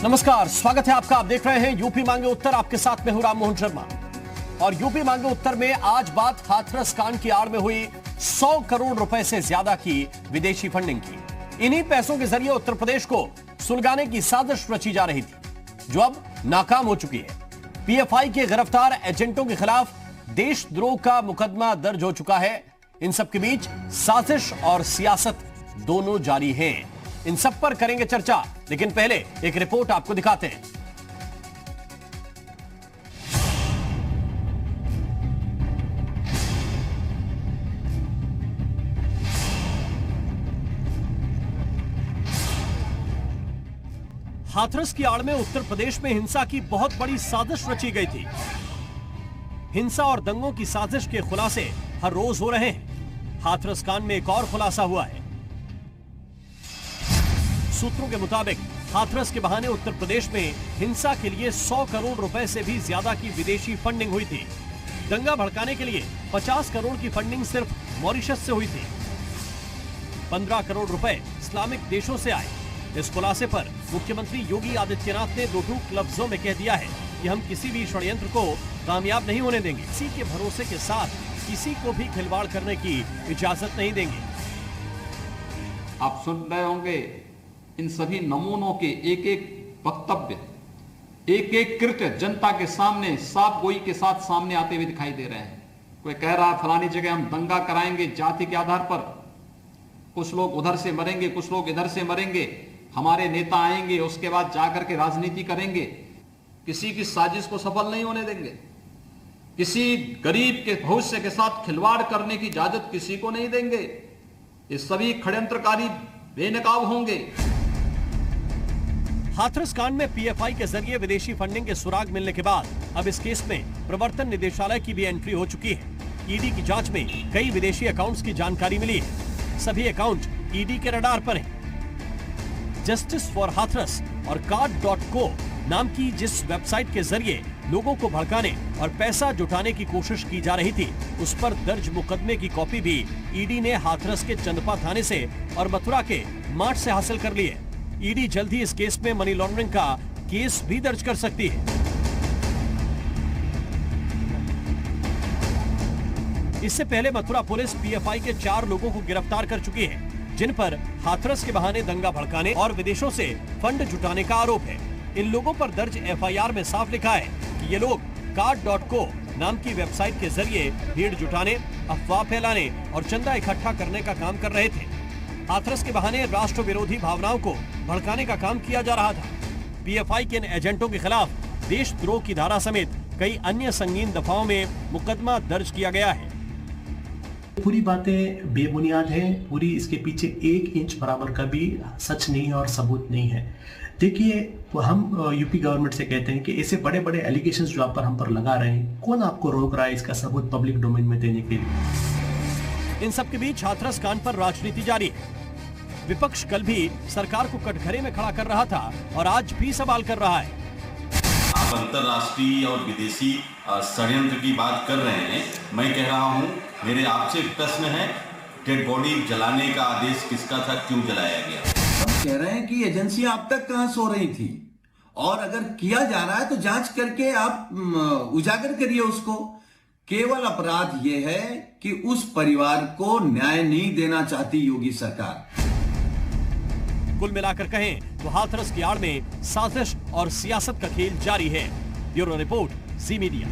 नमस्कार, स्वागत है आपका। आप देख रहे हैं यूपी मांगे उत्तर। आपके साथ में हूं राम मोहन शर्मा। और यूपी मांगे उत्तर में आज बात हाथरस कांड की आड़ में हुई 100 करोड़ रुपए से ज्यादा की विदेशी फंडिंग की। इन्हीं पैसों के जरिए उत्तर प्रदेश को सुलगाने की साजिश रची जा रही थी, जो अब नाकाम हो चुकी है। पीएफआई के गिरफ्तार एजेंटों के खिलाफ देशद्रोह का मुकदमा दर्ज हो चुका है। इन सबके बीच साजिश और सियासत दोनों जारी हैं। इन सब पर करेंगे चर्चा, लेकिन पहले एक रिपोर्ट आपको दिखाते हैं। हाथरस की आड़ में उत्तर प्रदेश में हिंसा की बहुत बड़ी साजिश रची गई थी। हिंसा और दंगों की साजिश के खुलासे हर रोज हो रहे हैं। हाथरस कांड में एक और खुलासा हुआ है। सूत्रों के मुताबिक हाथरस के बहाने उत्तर प्रदेश में हिंसा के लिए 100 करोड़ रुपए से भी ज्यादा की विदेशी फंडिंग हुई थी। दंगा भड़काने के लिए 50 करोड़ की फंडिंग सिर्फ मॉरिशस से हुई थी। 15 करोड़ रुपए इस्लामिक देशों से आए। इस खुलासे पर मुख्यमंत्री योगी आदित्यनाथ ने दो टूक लफ्जों में कह दिया है कि हम किसी भी षड्यंत्र को कामयाब नहीं होने देंगे। किसी के भरोसे के साथ किसी को भी खिलवाड़ करने की इजाजत नहीं देंगे। आप सुन रहे होंगे इन सभी नमूनों के एक एक वक्तव्य, एक एक कृत्य जनता के सामने साफ गोई के साथ सामने आते हुए दिखाई दे रहे हैं। कोई कह रहा है फलानी जगह हम दंगा कराएंगे जाति के आधार पर, कुछ लोग उधर से मरेंगे, कुछ लोग इधर से मरेंगे, हमारे नेता आएंगे उसके बाद जाकर के राजनीति करेंगे। किसी की साजिश को सफल नहीं होने देंगे। किसी गरीब के भविष्य के साथ खिलवाड़ करने की इजाजत किसी को नहीं देंगे। ये सभी षड्यंत्रकारी बेनकाब होंगे। हाथरस कांड में पीएफआई के जरिए विदेशी फंडिंग के सुराग मिलने के बाद अब इस केस में प्रवर्तन निदेशालय की भी एंट्री हो चुकी है। ईडी की जांच में कई विदेशी अकाउंट्स की जानकारी मिली है। सभी अकाउंट ईडी के रडार पर हैं। जस्टिस फॉर हाथरस और कार्ड.co नाम की जिस वेबसाइट के जरिए लोगों को भड़काने और पैसा जुटाने की कोशिश की जा रही थी, उस पर दर्ज मुकदमे की कॉपी भी ईडी ने हाथरस के चंदपा थाने से और मथुरा के माठ से हासिल कर ली है। ईडी जल्द ही इस केस में मनी लॉन्ड्रिंग का केस भी दर्ज कर सकती है। इससे पहले मथुरा पुलिस पीएफआई के 4 लोगों को गिरफ्तार कर चुकी है, जिन पर हाथरस के बहाने दंगा भड़काने और विदेशों से फंड जुटाने का आरोप है। इन लोगों पर दर्ज एफआईआर में साफ लिखा है कि ये लोग कार्ड.co नाम की वेबसाइट के जरिए भीड़ जुटाने, अफवाह फैलाने और चंदा इकट्ठा करने का काम कर रहे थे। हाथरस के बहाने राष्ट्र विरोधी भावनाओं को भड़काने का काम किया जा रहा था। पीएफआई के इन एजेंटों के खिलाफ देशद्रोह की धारा समेत कई अन्य संगीन दफाओं में मुकदमा दर्ज किया गया है। पूरी बातें बेबुनियाद है। पूरी इसके पीछे 1 इंच बराबर का भी सच नहीं है और सबूत नहीं है। देखिए, हम यूपी गवर्नमेंट से कहते हैं कि ऐसे बड़े बड़े एलिगेशंस जो आप पर हम पर लगा रहे हैं, कौन आपको रोक रहा है इसका सबूत पब्लिक डोमेन में देने के लिए। इन सबके बीच हाथरस कांड पर राजनीति जारी है। विपक्ष कल भी सरकार को कटघरे में खड़ा कर रहा था और आज भी सवाल कर रहा है। आप अंतर्राष्ट्रीय और विदेशी षड्यंत्र की बात कर रहे हैं। मैं कह रहा हूं, मेरे आपसे प्रश्न है, डेड बॉडी जलाने का आदेश किसका था, क्यों जलाया गया? हम कह रहे हैं कि एजेंसियां अब तक कहां सो रही थी, और अगर किया जा रहा है तो जांच करके आप उजागर करिए उसको। केवल अपराध यह है कि उस परिवार को न्याय नहीं देना चाहती योगी सरकार। कुल मिलाकर कहें तो हाथरस की आड़ में साजिश और सियासत का खेल जारी है। ब्यूरो रिपोर्ट, जी मीडिया।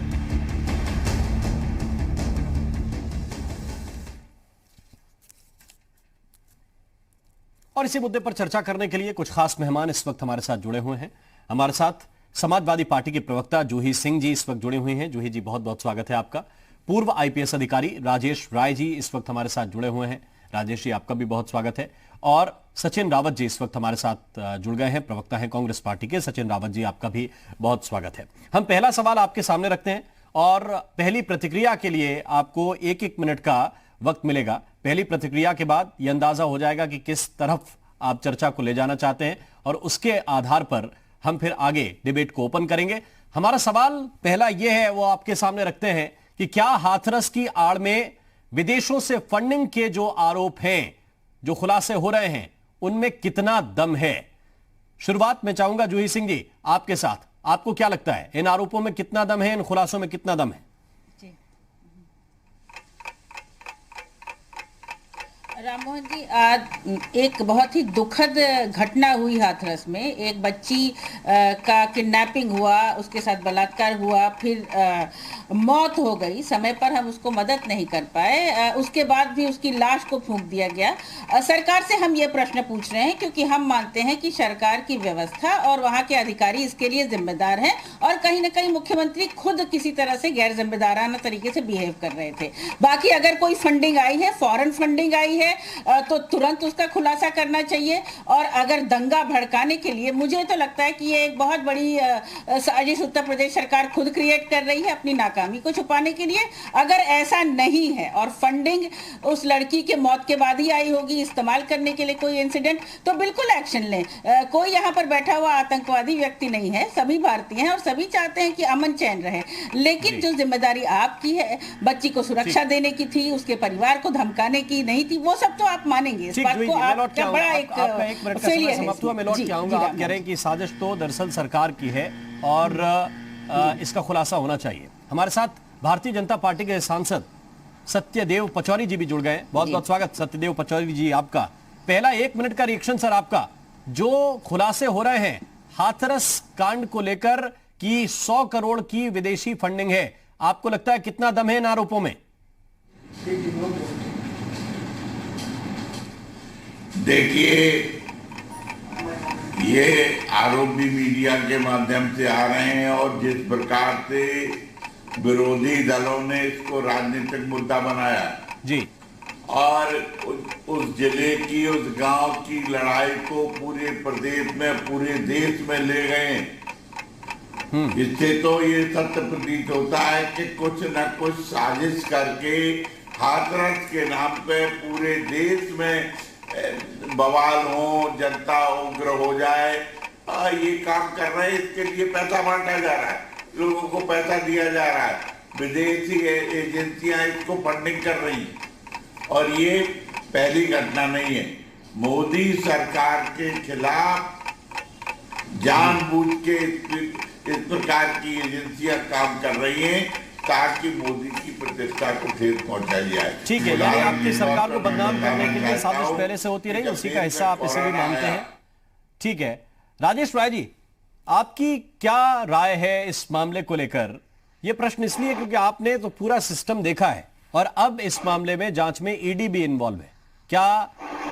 और इसी मुद्दे पर चर्चा करने के लिए कुछ खास मेहमान इस वक्त हमारे साथ जुड़े हुए हैं। हमारे साथ समाजवादी पार्टी के प्रवक्ता जूही सिंह जी इस वक्त जुड़े हुए हैं। जूही जी, बहुत बहुत स्वागत है आपका। पूर्व आईपीएस अधिकारी राजेश राय जी इस वक्त हमारे साथ जुड़े हुए हैं। राजेश जी, आपका भी बहुत स्वागत है। और सचिन रावत जी इस वक्त हमारे साथ जुड़ गए हैं, प्रवक्ता हैं कांग्रेस पार्टी के। सचिन रावत जी, आपका भी बहुत स्वागत है। हम पहला सवाल आपके सामने रखते हैं और पहली प्रतिक्रिया के लिए आपको 1-1 मिनट का वक्त मिलेगा। पहली प्रतिक्रिया के बाद यह अंदाजा हो जाएगा कि किस तरफ आप चर्चा को ले जाना चाहते हैं और उसके आधार पर हम फिर आगे डिबेट को ओपन करेंगे। हमारा सवाल पहला यह है, वो आपके सामने रखते हैं कि क्या हाथरस की आड़ में विदेशों से फंडिंग के जो आरोप हैं, जो खुलासे हो रहे हैं, उनमें कितना दम है? शुरुआत में चाहूंगा जूही सिंह जी आपके साथ, आपको क्या लगता है इन आरोपों में कितना दम है, इन खुलासों में कितना दम है? राममोहन जी, आज एक बहुत ही दुखद घटना हुई हाथरस में। एक बच्ची का किडनैपिंग हुआ, उसके साथ बलात्कार हुआ, फिर मौत हो गई। समय पर हम उसको मदद नहीं कर पाए, उसके बाद भी उसकी लाश को फूंक दिया गया। सरकार से हम ये प्रश्न पूछ रहे हैं क्योंकि हम मानते हैं कि सरकार की व्यवस्था और वहाँ के अधिकारी इसके लिए जिम्मेदार हैं, और कहीं ना कहीं मुख्यमंत्री खुद किसी तरह से गैर जिम्मेदाराना तरीके से बिहेव कर रहे थे। बाकी अगर कोई फंडिंग आई है, फॉरेन फंडिंग आई है, तो तुरंत उसका खुलासा करना चाहिए। और अगर दंगा भड़काने के लिए, मुझे तो लगता है कि ये एक बहुत बड़ी साजिश उत्तर प्रदेश सरकार खुद क्रिएट कर रही है अपनी नाकामी को छुपाने के लिए। अगर ऐसा नहीं है और फंडिंग उस लड़की के मौत के बाद ही आई होगी इस्तेमाल करने के लिए कोई इंसिडेंट, तो बिल्कुल एक्शन लें। कोई यहाँ पर बैठा हुआ आतंकवादी व्यक्ति नहीं है, सभी भारतीय हैं और सभी चाहते हैं कि अमन चैन रहे। लेकिन जो जिम्मेदारी आपकी है, बच्ची को सुरक्षा देने की थी, उसके परिवार को धमकाने की नहीं थी, वो सब तो आप मानेंगे। इस बात को आपका बड़ा एक फेलियर है। मैं लौट के आऊंगा। आप कह रहे हैं कि साजिश तो दरअसल सरकार की है और इसका खुलासा होना चाहिए। हमारे साथ भारतीय जनता पार्टी के सांसद सत्यदेव पचौरी जी भी जुड़ गए। बहुत बहुत स्वागत सत्यदेव पचौरी जी आपका। पहला 1 मिनट का रिएक्शन सर आपका, जो खुलासे हो रहे हैं हाथरस कांड को लेकर कि 100 करोड़ की विदेशी फंडिंग है, आपको लगता है कितना दम है इन आरोपों में? देखिए, ये आरोप भी मीडिया के माध्यम से आ रहे हैं और जिस प्रकार से विरोधी दलों ने इसको राजनीतिक मुद्दा बनाया जी, और उस जिले की, उस गांव की लड़ाई को पूरे प्रदेश में, पूरे देश में ले गए। इससे तो ये सत्य प्रतीत होता है कि कुछ न कुछ साजिश करके हाथरस के नाम पे पूरे देश में बवाल हो, जनता उग्र हो जाए, ये काम कर रहे हैं। इसके लिए पैसा बांटा जा रहा है, लोगों को पैसा दिया जा रहा है, विदेशी एजेंसियां इसको फंडिंग कर रही हैं। और ये पहली घटना नहीं है। मोदी सरकार के खिलाफ जानबूझ के इस प्रकार की एजेंसियां काम कर रही हैं ताकि मोदी की प्रतिष्ठा को ठेस पहुंचाई जाए। ठीक है, यानी आपकी सरकार को बदनाम करने के लिए साजिश पहले से होती रही, उसी का हिस्सा आप इसे भी मानते हैं। ठीक है, राजेश राय जी, आपकी क्या राय है इस मामले को लेकर? यह प्रश्न इसलिए क्योंकि आपने तो पूरा सिस्टम देखा है और अब इस मामले में जांच में ईडी भी इन्वॉल्व है। क्या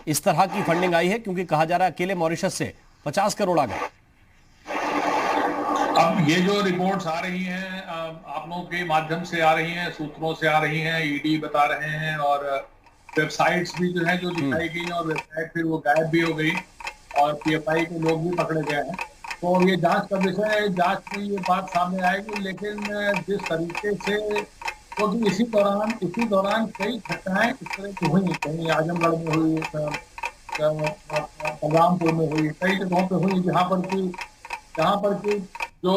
इस तरह की फंडिंग आई है? क्योंकि कहा जा रहा है अकेले मॉरिशस से 50 करोड़ आ गए। अब ये जो रिपोर्ट्स आ रही हैं आप लोगों के माध्यम से आ रही हैं, सूत्रों से आ रही हैं, ईडी बता रहे हैं, और वेबसाइट्स भी जो है जो दिखाई गई, और वेबसाइट फिर वो गायब भी हो गई और पीएफआई के लोग भी पकड़े गए हैं। तो ये जांच का विषय है, जांच में ये बात सामने आएगी। लेकिन जिस तरीके से, क्योंकि इसी दौरान कई घटनाएं इस तरह की हुई, कहीं आजमगढ़ में हुई, बलरामपुर में हुई, कई जगहों पे हुई, जहाँ पर कि जो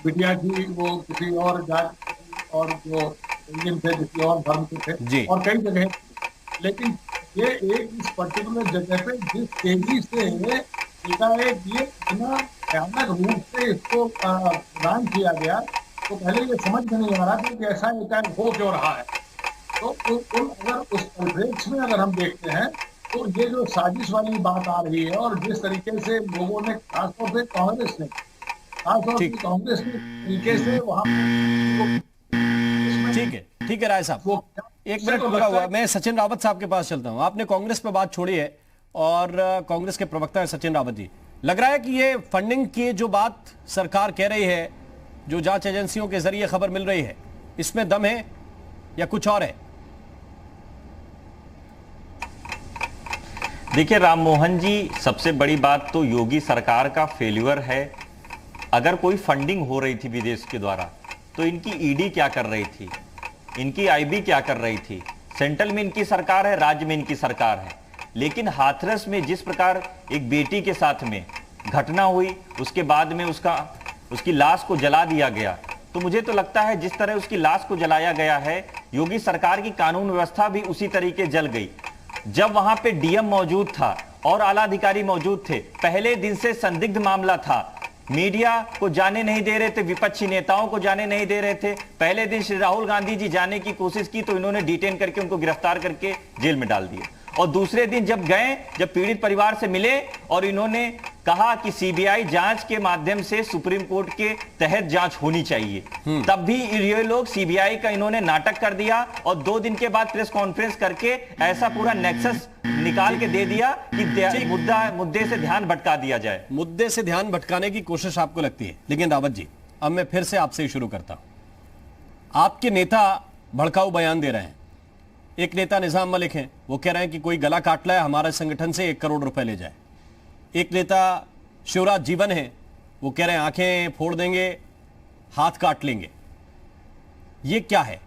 बिटिया थी वो किसी और जात और जो इंडियन थे किसी और धर्म के थे, और कई जगह। लेकिन ये एक इस पर्टिकुलर जगह पे जिस तेजी से एकाएक ये इतना भयानक रूप से इसको प्रदान किया गया, तो पहले ये समझ में नहीं आ रहा था कि ऐसा एकाएक हो क्यों रहा है। तो अगर उस परिप्रेक्ष्य में अगर हम देखते हैं तो ये जो साजिश वाली बात आ रही है, और जिस तरीके से लोगों ने, खासतौर से कांग्रेस ने तरीके से वहां। ठीक है राय साहब, 1 मिनट पूरा हुआ। मैं सचिन रावत साहब के पास चलता हूं। आपने कांग्रेस पे बात छोड़ी है और कांग्रेस के प्रवक्ता है सचिन रावत जी, लग रहा है कि ये फंडिंग की जो बात सरकार कह रही है, जो जांच एजेंसियों के जरिए खबर मिल रही है, इसमें दम है या कुछ और है? देखिए राममोहन जी, सबसे बड़ी बात तो योगी सरकार का फेल्यूर है। अगर कोई फंडिंग हो रही थी विदेश के द्वारा तो इनकी ईडी क्या कर रही थी, इनकी आईबी क्या कर रही थी? सेंट्रल में इनकी सरकार है, राज्य में इनकी सरकार है। लेकिन हाथरस में जिस प्रकार एक बेटी के साथ में घटना हुई, उसके बाद में उसकी लाश को जला दिया गया, तो मुझे तो लगता है जिस तरह उसकी लाश को जलाया गया है, योगी सरकार की कानून व्यवस्था भी उसी तरीके जल गई। जब वहां पे डीएम मौजूद था और आला अधिकारी मौजूद थे। पहले दिन से संदिग्ध मामला था, मीडिया को जाने नहीं दे रहे थे, विपक्षी नेताओं को जाने नहीं दे रहे थे। पहले दिन श्री राहुल गांधी जी जाने की कोशिश की तो इन्होंने डिटेन करके उनको गिरफ्तार करके जेल में डाल दिया। और दूसरे दिन जब गए, जब पीड़ित परिवार से मिले और इन्होंने कहा कि सीबीआई जांच के माध्यम से सुप्रीम कोर्ट के तहत जांच होनी चाहिए, तब भी ये लोग सीबीआई का इन्होंने नाटक कर दिया और 2 दिन के बाद प्रेस कॉन्फ्रेंस करके ऐसा पूरा नेक्सस निकाल के दे दिया कि मुद्दे से ध्यान भटका दिया जाए। मुद्दे से ध्यान भटकाने की कोशिश आपको लगती है। लेकिन रावत जी, अब मैं फिर से आपसे ही शुरू करता हूं। आपके नेता भड़काऊ बयान दे रहे हैं। एक नेता निजाम मलिक हैं, वो कह रहे हैं कि कोई गला काट लाए हमारे संगठन से 1 करोड़ रुपए ले जाए। एक नेता शिवराज जीवन है, वो कह रहे हैं आंखें फोड़ देंगे, हाथ काट लेंगे। ये क्या है?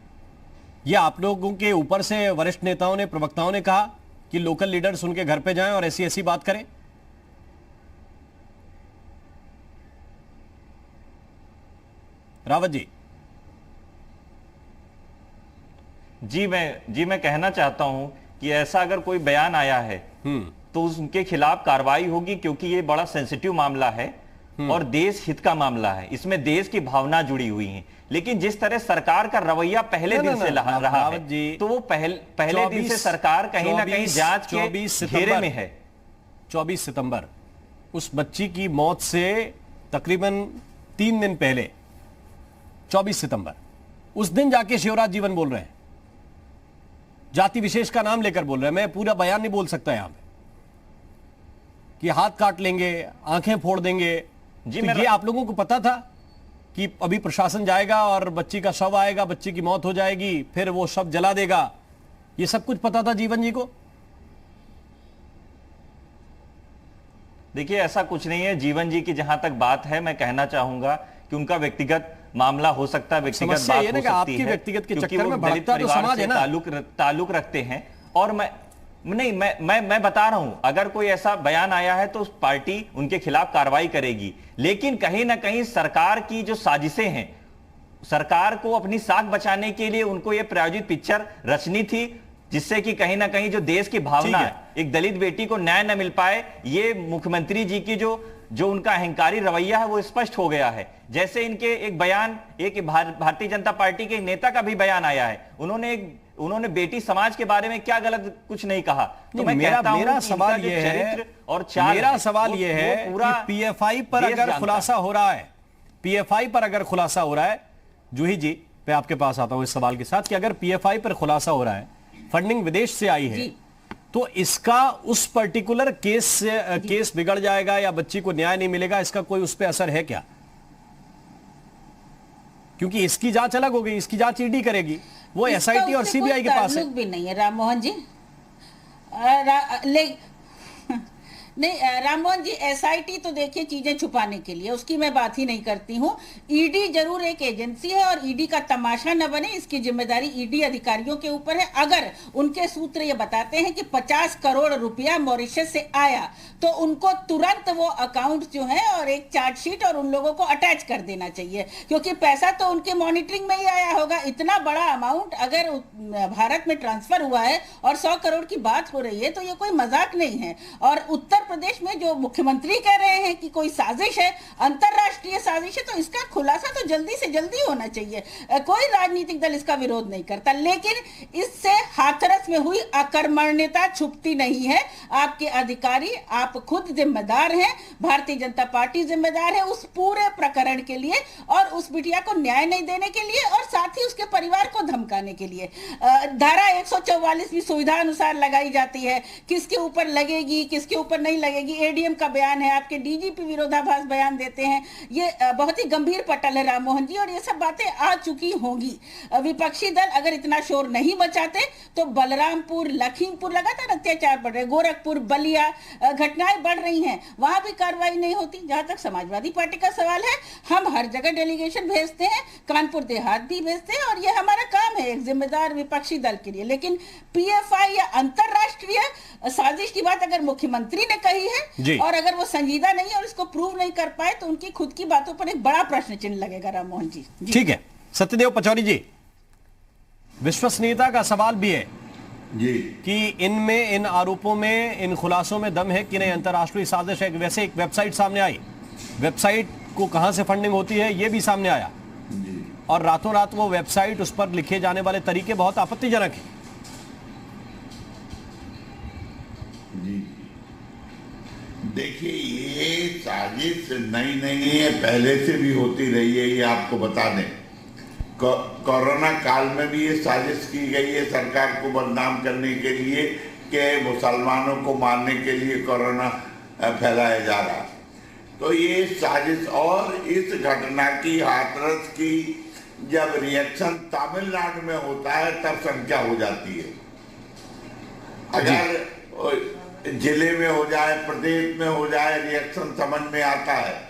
ये आप लोगों के ऊपर से वरिष्ठ नेताओं ने, प्रवक्ताओं ने कहा कि लोकल लीडर्स उनके घर पे जाएं और ऐसी ऐसी बात करें? रावत जी, मैं कहना चाहता हूं कि ऐसा अगर कोई बयान आया है तो उनके खिलाफ कार्रवाई होगी, क्योंकि ये बड़ा सेंसिटिव मामला है और देश हित का मामला है। इसमें देश की भावना जुड़ी हुई है। लेकिन जिस तरह सरकार का रवैया पहले दिन से रहा है, तो वो पहले दिन से सरकार कहीं ना कहीं जांच के घेरे में है। 24 सितंबर उस बच्ची की मौत से तकरीबन 3 दिन पहले, 24 सितंबर, उस दिन जाके शिवराज जीवन बोल रहे हैं, जाति विशेष का नाम लेकर बोल रहे हैं। मैं पूरा बयान नहीं बोल सकता यहां पे कि हाथ काट लेंगे, आंखें फोड़ देंगे। जी, तो ये आप लोगों को पता था कि अभी प्रशासन जाएगा और बच्ची का शव आएगा, बच्ची की मौत हो जाएगी, फिर वो शव जला देगा? ये सब कुछ पता था जीवन जी को? देखिए, ऐसा कुछ नहीं है। जीवन जी की जहां तक बात है, मैं कहना चाहूंगा कि उनका व्यक्तिगत मामला हो सकता है, व्यक्तिगत बात हो सकती है, व्यक्तिगत के क्योंकि चक्कर वो में दलित भड़कता तो परिवार समाज से है ना, ताल्लुक रखते हैं। और मैं बता रहा हूं, अगर कोई ऐसा बयान आया है तो उस पार्टी उनके खिलाफ कार्रवाई करेगी। लेकिन कहीं ना कहीं सरकार की जो साजिशें हैं, सरकार को अपनी साख बचाने के लिए उनको यह प्रायोजित पिक्चर रचनी थी, जिससे कि कहीं ना कहीं जो देश की भावना, एक दलित बेटी को न्याय न मिल पाए, ये मुख्यमंत्री जी की जो उनका अहंकारी रवैया है वो स्पष्ट हो गया है। जैसे इनके एक बयान, एक भारतीय जनता पार्टी के नेता का भी बयान आया है, उन्होंने बेटी समाज के बारे में क्या गलत कुछ नहीं कहा। तो मैं कहता हूं मेरा सवाल ये है, और मेरा सवाल ये है कि पीएफआई पर अगर खुलासा हो रहा है, पीएफआई पर अगर खुलासा हो रहा है, जूही जी मैं आपके पास आता हूं इस सवाल के साथ, कि अगर पीएफआई पर खुलासा हो रहा है, फंडिंग विदेश से आई है, तो इसका उस पर्टिकुलर केस बिगड़ जाएगा या बच्ची को न्याय नहीं मिलेगा, इसका कोई उस पर असर है क्या? क्योंकि इसकी जांच अलग होगी, इसकी जांच ईडी करेगी, वो एसआईटी और सीबीआई के पास है। भी नहीं है राम मोहन जी। नहीं राम मोहन जी, एसआईटी तो देखिए चीजें छुपाने के लिए, उसकी मैं बात ही नहीं करती हूँ। ईडी जरूर एक एजेंसी है और ईडी का तमाशा न बने, इसकी जिम्मेदारी ईडी अधिकारियों के ऊपर है। अगर उनके सूत्र ये बताते हैं कि 50 करोड़ रुपया मॉरिशस से आया, तो उनको तुरंत वो अकाउंट जो है और एक चार्जशीट और उन लोगों को अटैच कर देना चाहिए, क्योंकि पैसा तो उनके मॉनिटरिंग में ही आया होगा। इतना बड़ा अमाउंट अगर भारत में ट्रांसफर हुआ है और 100 करोड़ की बात हो रही है, तो ये कोई मजाक नहीं है। और उत्तर प्रदेश में जो मुख्यमंत्री कह रहे हैं कि कोई साजिश है, अंतरराष्ट्रीय साजिश है, तो इसका खुलासा तो जल्दी से जल्दी होना चाहिए। कोई राजनीतिक दल इसका विरोध नहीं करता, लेकिन इससे हाथरस में हुई अकर्मण्यता छुपती नहीं है। आपके अधिकारी, आप खुद जिम्मेदार हैं, भारतीय जनता पार्टी जिम्मेदार है उस पूरे प्रकरण के लिए और उस बिटिया को न्याय नहीं देने के लिए और साथ ही उसके परिवार को धमकाने के लिए। धारा 144 भी सुविधा अनुसार लगाई जाती है, किसके ऊपर लगेगी किसके ऊपर नहीं लगेगी। एडीएम का बयान है, आपके डीजीपी विरोधाभास बयान देते हैं। ये बहुत ही गंभीर पटल है राम मोहन जी, और ये सब बातें आ चुकी होंगी। विपक्षी दल अगर इतना शोर नहीं बचाते तो बलरामपुर, लखीमपुर लगातार अत्याचार बढ़ रहे, गोरखपुर, बलिया घटनाएं बढ़ रही हैं, वहां भी कार्रवाई नहीं होती। जहां तक समाजवादी पार्टी का सवाल है, हम हर जगह डेलीगेशन भेजते हैं, कानपुर देहात भी भेजते हैं, और ये हमारा काम है एक जिम्मेदार विपक्षी दल के लिए। लेकिन पीएफआई या अंतरराष्ट्रीय साजिश की बात अगर मुख्यमंत्री ने कही है और अगर वो संजीदा नहीं है और इसको प्रूव नहीं कर पाए, तो उनकी खुद की बातों पर एक बड़ा प्रश्न चिन्ह लगेगा राम मोहन जी। ठीक है, सत्यदेव पचौरी जी, विश्वसनीयता का सवाल भी है जी कि इनमें, इन आरोपों में, इन खुलासों में दम है कि नहीं अंतर्राष्ट्रीय साजिश है। वैसे एक वेबसाइट सामने आई, वेबसाइट को कहां से फंडिंग होती है ये भी सामने आया, जी और रातों रात वो वेबसाइट, उस पर लिखे जाने वाले तरीके बहुत आपत्तिजनक हैं। जी देखिए, ये साजिश नई नहीं है, पहले से भी होती रही है, ये आपको बता दें। कोरोना काल में भी ये साजिश की गई है सरकार को बदनाम करने के लिए कि मुसलमानों को मारने के लिए कोरोना फैलाया जा रहा है। तो ये साजिश, और इस घटना की, हाथरस की जब रिएक्शन तमिलनाडु में होता है तब संख्या हो जाती है। अगर जिले में हो जाए, प्रदेश में हो जाए, रिएक्शन समझ में आता है।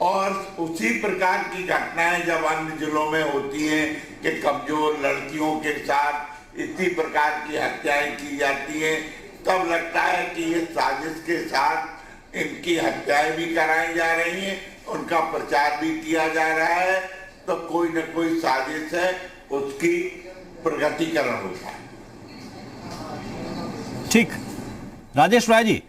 और उसी प्रकार की घटनाएं जब अन्य जिलों में होती हैं कि कमजोर लड़कियों के साथ इसी प्रकार की हत्याएं की जाती हैं, तब लगता है कि ये साजिश के साथ इनकी हत्याएं भी कराई जा रही हैं, उनका प्रचार भी किया जा रहा है। तो कोई न कोई साजिश है, उसकी प्रगतिकरण होता है। ठीक, राजेश राय जी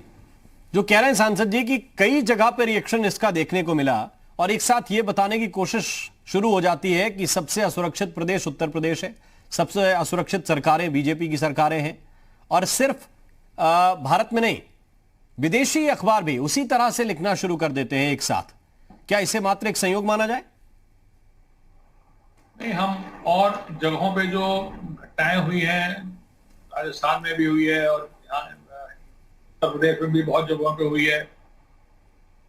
जो कह रहे हैं सांसद जी कि कई जगह पर रिएक्शन इसका देखने को मिला, और एक साथ ये बताने की कोशिश शुरू हो जाती है कि सबसे असुरक्षित प्रदेश उत्तर प्रदेश है, सबसे असुरक्षित सरकारें बीजेपी की सरकारें हैं, और सिर्फ भारत में नहीं, विदेशी अखबार भी उसी तरह से लिखना शुरू कर देते हैं एक साथ। क्या इसे मात्र एक संयोग माना जाए? नहीं, हम और जगहों पे जो घटनाएं हुई हैं, राजस्थान में भी हुई है और यहाँ उत्तर प्रदेश में भी बहुत जगहों पे हुई है,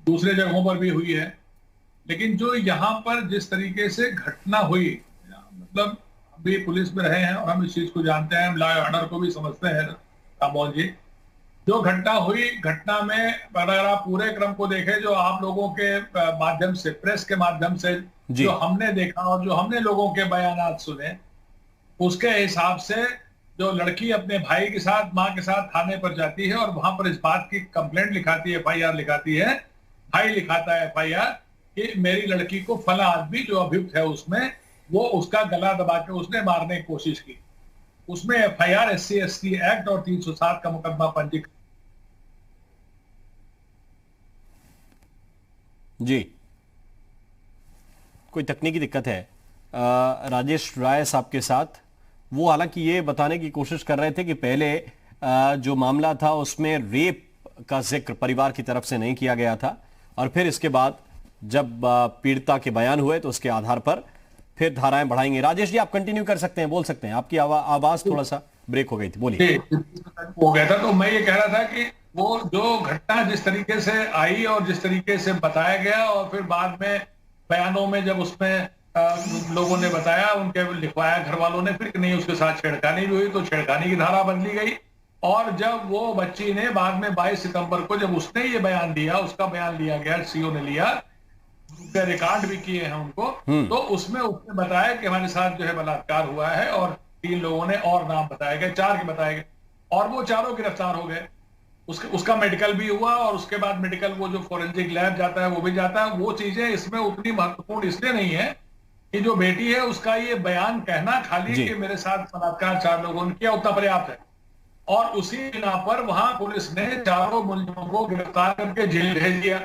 दूसरे जगहों पर भी हुई है, लेकिन जो यहाँ पर जिस तरीके से घटना हुई, मतलब हम भी पुलिस में रहे हैं और हम इस चीज को जानते हैं, हम लॉ एंड ऑर्डर को भी समझते हैं राममोहन जी। जो घटना हुई, घटना में अगर आप पूरे क्रम को देखें, जो आप लोगों के माध्यम से, प्रेस के माध्यम से जो हमने देखा और जो हमने लोगों के बयानात सुने, उसके हिसाब से जो लड़की अपने भाई के साथ, माँ के साथ थाने पर जाती है और वहां पर इस बात की कंप्लेंट लिखाती है, FIR लिखाती है, भाई लिखाता है FIR कि मेरी लड़की को फला आदमी जो अभियुक्त है उसमें, वो उसका गला दबा के उसने मारने की कोशिश की। उसमें FIR SC/ST एक्ट और 307 का मुकदमा पंजीकृत। जी, कोई तकनीकी दिक्कत है राजेश राय साहब के साथ। वो हालांकि ये बताने की कोशिश कर रहे थे कि पहले जो मामला था उसमें रेप का जिक्र परिवार की तरफ से नहीं किया गया था, और फिर इसके बाद जब पीड़िता के बयान हुए तो उसके आधार पर फिर धाराएं बढ़ाएंगे। राजेश जी आप कंटिन्यू कर सकते हैं, बोल सकते हैं, आपकी आवाज थोड़ा सा ब्रेक हो गई थी, बोलिए। हो गया था, तो मैं ये कह रहा था कि वो जो घटना जिस तरीके से आई और जिस तरीके से बताया गया, और फिर बाद में बयानों में जब उसमें लोगों ने बताया, उनके लिखवाया घर वालों ने, फिर नहीं उसके साथ छेड़खानी भी हुई तो छेड़खानी की धारा बदली गई। और जब वो बच्ची ने बाद में 22 सितंबर को जब उसने ये बयान दिया, उसका बयान लिया गया, CO ने लिया, रिकॉर्ड भी किए हैं उनको, तो उसमें उसने बताया कि हमारे साथ जो है बलात्कार हुआ है, और 3 लोगों ने और नाम बताए गए, 4 के बताए गए, और वो चारों गिरफ्तार हो गए। उसका मेडिकल भी हुआ, और उसके बाद मेडिकल वो जो फोरेंसिक लैब जाता है वो भी जाता है। वो चीजें इसमें उतनी महत्वपूर्ण इसलिए नहीं है कि जो बेटी है उसका ये बयान कहना खाली कि मेरे साथ बलात्कार 4 लोगों ने किया, उतना पर्याप्त है। और उसी बिना पर वहां पुलिस ने चारों मुलजिमों को गिरफ्तार करके जेल भेज दिया।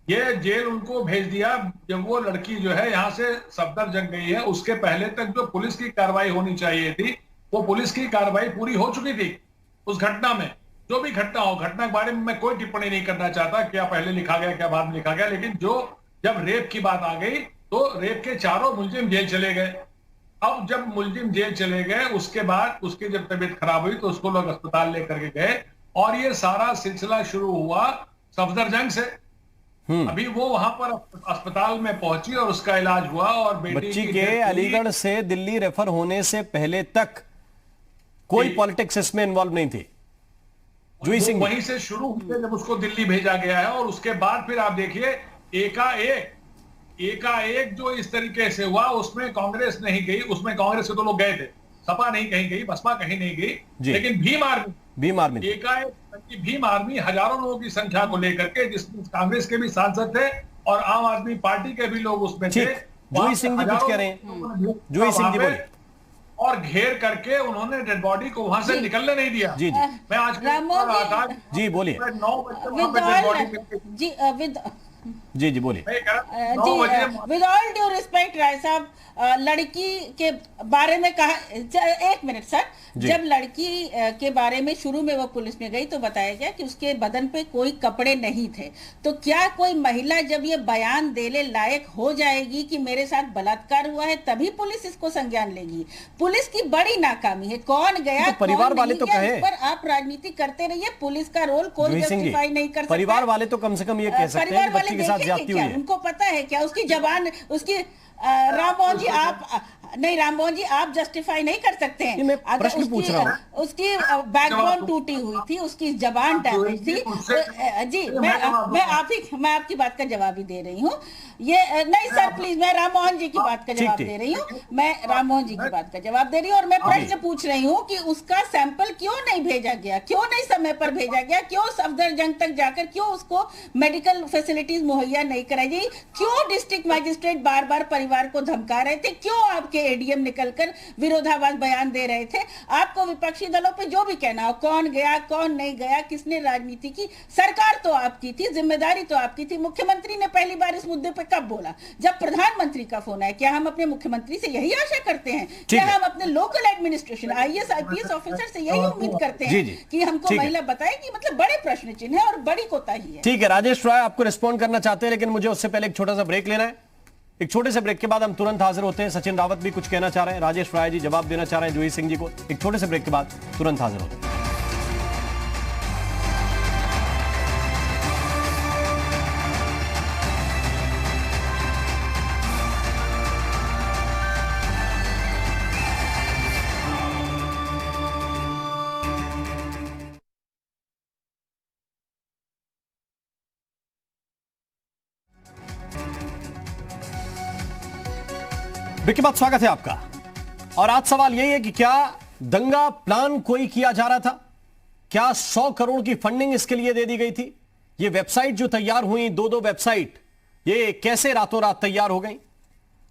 ये जेल उनको भेज दिया जब वो लड़की जो है यहाँ से सफदरजंग गई है। उसके पहले तक जो पुलिस की कार्रवाई होनी चाहिए थी, वो पुलिस की कार्रवाई पूरी हो चुकी थी उस घटना में। जो भी घटना हो, घटना के बारे में मैं कोई टिप्पणी नहीं करना चाहता, क्या पहले लिखा गया क्या बाद में लिखा गया, लेकिन जब रेप की बात आ गई तो रेप के चारों मुलजिम जेल चले गए। अब जब मुलजिम जेल चले गए, उसके बाद उसकी जब तबीयत खराब हुई तो उसको लोग अस्पताल लेकर के गए, और ये सारा सिलसिला शुरू हुआ सफदरजंग से। अभी वो वहां पर अस्पताल में पहुंची और उसका इलाज हुआ, और बच्ची के अलीगढ़ से दिल्ली रेफर होने से पहले तक कोई पॉलिटिक्स इसमें इन्वॉल्व नहीं थी। जूही सिंह वहीं से शुरू हुए जब उसको दिल्ली भेजा गया है, और उसके बाद फिर आप देखिए एकाएक जो इस तरीके से हुआ, उसमें कांग्रेस नहीं गई, उसमें कांग्रेस के तो लोग गए थे, सपा नहीं कहीं गई, बसपा कहीं नहीं गई, लेकिन भीम आर्मी एकाएक भीम आर्मी हजारों लोगों की संख्या को लेकर के, जिसमें कांग्रेस के भी सांसद थे और आम आदमी पार्टी के भी लोग उसमें थे। जूही सिंह जी कुछ कह रहे हैं, जूही सिंह जी बोलिए। और घेर करके उन्होंने डेड बॉडी को वहां से निकलने नहीं दिया। जी जी मैं आज जी बोलिए 9 बजे वहां पे डेड बॉडी मिलती जी जी बोलिए। विद ऑल ड्यू रिस्पेक्ट राय साहब, लड़की के बारे में कहा, एक मिनट सर, जब लड़की के बारे में शुरू में वो पुलिस में गई तो बताया गया कि उसके बदन पे कोई कपड़े नहीं थे। तो क्या कोई महिला जब ये बयान देने लायक हो जाएगी कि मेरे साथ बलात्कार हुआ है तभी पुलिस इसको संज्ञान लेगी? पुलिस की बड़ी नाकामी है। कौन गया, तो परिवार वाले तो कहे, पर आप राजनीति करते रहिए, पुलिस का रोल कोई जस्टिफाई नहीं कर सकता। परिवार वाले तो कम से कम ये कह सकते हैं कि बच्ची के साथ ज्यादती हुई है। उनको पता है क्या उसकी जबान, उसकी राम मोहन जी आप नहीं, राम मोहन जी आप जस्टिफाई नहीं कर सकते हैं। मैं प्रश्न पूछ रहा हूं। उसकी बैकबोन टूटी हुई थी, उसकी जबान डैमेज थी। जी मैं आपकी बात का जवाब ही दे रही हूँ। ये नहीं सर प्लीज, मैं राम मोहन जी की बात का जवाब दे रही हूँ। मैं राम मोहन जी की बात का जवाब दे रही हूँ और मैं प्रश्न पूछ रही हूँ कि उसका सैंपल क्यों नहीं भेजा गया, क्यों नहीं समय पर भेजा गया, क्यों सफदरजंग तक जाकर क्यों उसको मेडिकल फैसिलिटीज मुहैया नहीं कराई गई, क्यों डिस्ट्रिक्ट मजिस्ट्रेट बार बार परिवार को धमका रहे थे, क्यों आपके एडीएम निकलकर विरोधाभास बयान दे रहे थे? आपको विपक्षी दलों पे जो भी कहना हो, कौन गया कौन नहीं गया, किसने राजनीति की, सरकार तो आपकी थी, जिम्मेदारी तो आपकी थी। मुख्यमंत्री ने पहली बार इस मुद्दे पे कब बोला? जब प्रधानमंत्री का फोन आया। क्या हम अपने मुख्यमंत्री से यही आशा करते हैं? क्या हम अपने local administration IAS IPS officer से यही उम्मीद करते हैं कि हमको महिला बताएगी? मतलब बड़े प्रश्न चिन्ह है और बड़ी कोताही है। ठीक है राजेश राय, आपको रिस्पॉन्ड करना चाहते हैं, लेकिन मुझे उससे पहले एक छोटा सा ब्रेक लेना है। एक छोटे से ब्रेक के बाद हम तुरंत हाजिर होते हैं। सचिन रावत भी कुछ कहना चाह रहे हैं, राजेश राय जी जवाब देना चाह रहे हैं जूही सिंह जी को। एक छोटे से ब्रेक के बाद तुरंत हाजिर होते हैं। ब्रेक के बाद स्वागत है आपका। और आज सवाल यही है कि क्या दंगा प्लान कोई किया जा रहा था? क्या 100 करोड़ की फंडिंग इसके लिए दे दी गई थी? ये वेबसाइट जो तैयार हुई, दो वेबसाइट, ये कैसे रातों रात तैयार हो गई?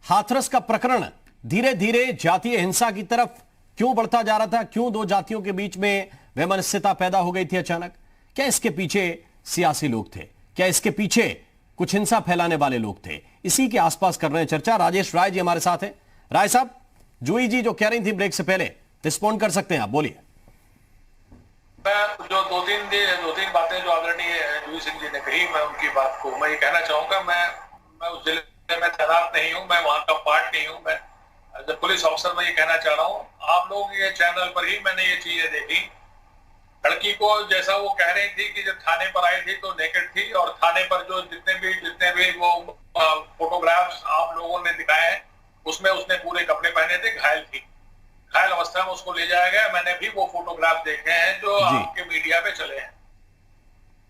हाथरस का प्रकरण धीरे धीरे जातीय हिंसा की तरफ क्यों बढ़ता जा रहा था? क्यों दो जातियों के बीच में वैमनस्यता पैदा हो गई थी अचानक? क्या इसके पीछे सियासी लोग थे? क्या इसके पीछे कुछ हिंसा फैलाने वाले लोग थे? इसी के आसपास कर रहे हैं चर्चा। राजेश राय जी हमारे साथ हैं। राय साहब, जूही जी जो कह रही थी ब्रेक से पहले, रिस्पॉन्ड कर सकते हैं आप, बोलिए। मैं जो दो तीन बातें जो आदरणीय जूही सिंह जी ने कही, मैं उनकी बात को मैं ये कहना चाहूंगा, मैं उस जिले में तैनात नहीं हूं, मैं वहां का पार्ट नहीं हूं। मैं एज ए पुलिस ऑफिसर मैं ये कहना चाह रहा हूं, आप लोगों के चैनल पर ही मैंने ये चीजें देखी। लड़की को जैसा वो कह रही थी कि जब थाने पर आई थी तो नेकेड थी, और थाने पर जो जितने भी वो फोटोग्राफ्स आप लोगों ने दिखाए हैं उसमें उसने पूरे कपड़े पहने थे, घायल थी। घायल अवस्था में उसको ले जाया गया। मैंने भी वो फोटोग्राफ देखे हैं जो आपके मीडिया पे चले हैं।